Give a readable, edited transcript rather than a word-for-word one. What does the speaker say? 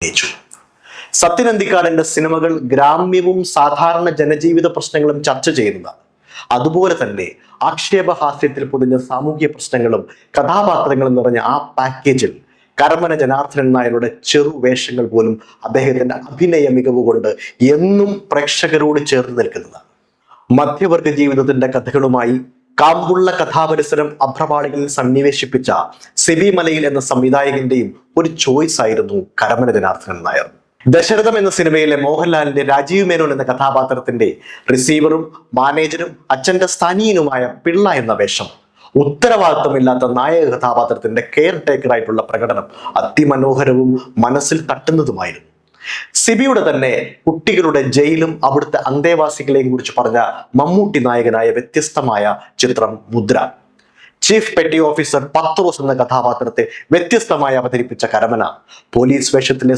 അഭിനയിച്ചു. സത്യനന്ദിക്കാടിന്റെ സിനിമകൾ ഗ്രാമ്യവും സാധാരണ ജനജീവിത പ്രശ്നങ്ങളും ചർച്ച ചെയ്യുന്നതാണ്. അതുപോലെ തന്നെ ആക്ഷേപഹാസ്യത്തിൽ പൊതിഞ്ഞ സാമൂഹ്യ പ്രശ്നങ്ങളും കഥാപാത്രങ്ങളും നിറഞ്ഞ ആ പാക്കേജിൽ കരമന ജനാർദ്ദനൻ നായരുടെ ചെറുവേഷങ്ങൾ പോലും അദ്ദേഹത്തിന്റെ അഭിനയ മികവ് കൊണ്ട് എന്നും പ്രേക്ഷകരോട് ചേർന്ന് നിൽക്കുന്നതാണ്. മധ്യവർഗ ജീവിതത്തിന്റെ കഥകളുമായി കാമ്പുള്ള കഥാപരിസരം അഭ്രപാളികളിൽ സന്നിവേശിപ്പിച്ച സിബി മലയിൽ എന്ന സംവിധായകന്റെയും ഒരു ചോയ്സ് ആയിരുന്നു കരമന ജനാർദ്ദനൻ നായർ. ദശരഥം എന്ന സിനിമയിലെ മോഹൻലാലിന്റെ രാജീവ് മേനോൻ എന്ന കഥാപാത്രത്തിന്റെ റിസീവറും മാനേജരും അച്ഛന്റെ സ്ഥാനീയനുമായ പിള്ള എന്ന വേഷം, ഉത്തരവാദിത്വമില്ലാത്ത നായക കഥാപാത്രത്തിന്റെ കെയർ ടേക്കർ ആയിട്ടുള്ള പ്രകടനം അതിമനോഹരവും മനസ്സിൽ തട്ടുന്നതുമായിരുന്നു. സിബിയുടെ തന്നെ കുട്ടികളുടെ ജയിലും അവിടുത്തെ അന്തേവാസികളെയും കുറിച്ച് പറഞ്ഞ മമ്മൂട്ടി നായകനായ വ്യത്യസ്തമായ ചിത്രം മുദ്ര. ചീഫ് പെറ്റി ഓഫീസർ പത്രോസ് എന്ന കഥാപാത്രത്തെ വ്യത്യസ്തമായി അവതരിപ്പിച്ച കരമന പോലീസ് വേഷത്തിലെ